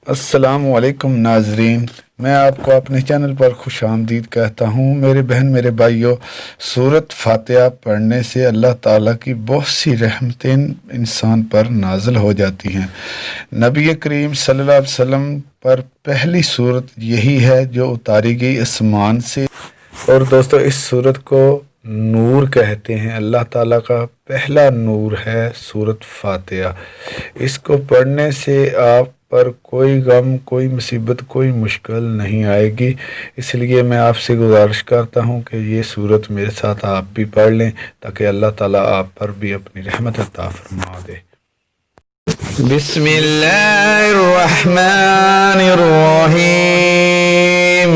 अस्सलामुअलैकुम नाजरीन, मैं आपको अपने चैनल पर खुश आमदीद कहता हूँ। मेरे बहन मेरे भाइयों, सूरत फातिहा पढ़ने से अल्लाह ताला की बहुत सी रहमतें इंसान पर नाज़िल हो जाती हैं। नबी करीम सल्लल्लाहु अलैहि वसल्लम पर पहली सूरत यही है जो उतारी गई आसमान से। और दोस्तों, इस सूरत को नूर कहते हैं। अल्लाह ताला का पहला नूर है सूरत फातिहा। इसको पढ़ने से आप पर कोई गम, कोई मुसीबत, कोई मुश्किल नहीं आएगी। इसलिए मैं आपसे गुजारिश करता हूँ कि ये सूरत मेरे साथ आप भी पढ़ लें, ताकि अल्लाह ताला आप पर भी अपनी रहमत अता फरमा दे। बिस्मिल्लाहिर रहमानिर रहीम।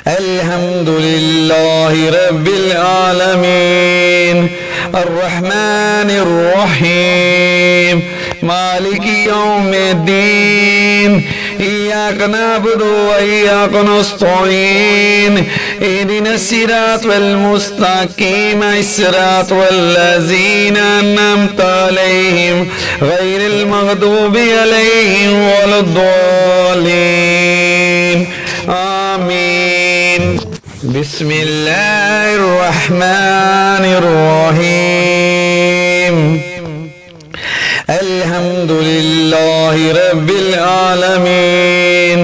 अल्हम्दुलिल्लाहि रब्बिल आलमीन, अर्रहमानिर रहीम, मालिकी यौमिद्दीन, इय्याका नअबुदु व इय्याका नस्तईन, इहदिनस सिरातल मुस्तकीम, सिरातल लज़ीना अन्अमता अलैहिम गैरिल मग़दूबि अलैहिम वलद्दालीन। आमीन। बिस्मिल्लाहिर रहमानिर रहीम। अल्हम्दुलिल्लाहि रब्बिल आलमीन,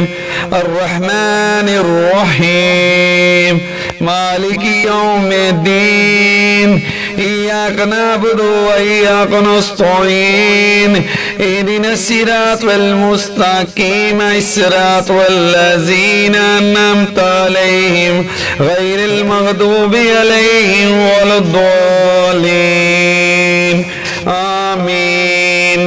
अर्रहमानिर रहीम, मालिकी यौमिद्दीन, इय्याका नअबुदु व इय्याका नस्तईन, इहदिनस सिरातल मुस्तकीम, सिरातल लज़ीना अन्अमता अलैहिम गैरिल मग़दूबि अलैहिम वलद्दालीन। आमीन।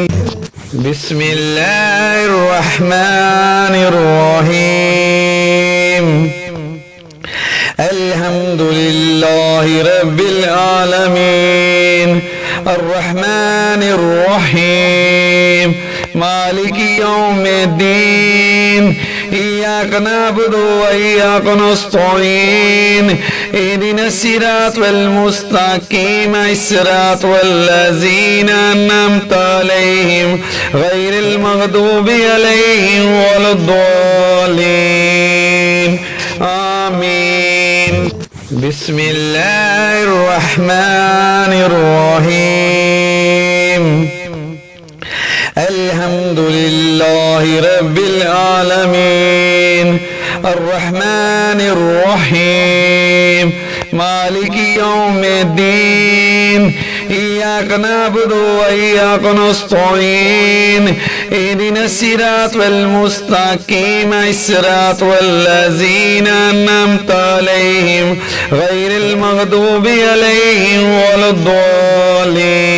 बिस्मिल्लाहिर रहमानिर रहीम। अल्हम्दुलिल्लाहि रब्बिल आलमीन, अर्रहमानिर रहीम, मालिकी यौमिद्दीन, इय्याका नअबुदु व इय्याका नस्तईन, इहदिनस सिरातल मुस्तकीम, सिरातल लज़ीना अन्अमता अलैहिम गैरिल मग़दूबि अलैहिम वलद्दालीन। आमीन। बिस्मिल्लाहिर रहमानिर रहीम। अल्हम्दुलिल्लाहि रब्बिल आलमीन, अर्रहमानिर रहीम, मालिकी यौमिद्दीन, इय्याका नअबुदु व इय्याका नस्तईन, इहदिनस सिरातल मुस्तकीम, सिरातल लज़ीना अन्अमता अलैहिम गैरिल मग़दूबि अलैहिम वलद्दालीन।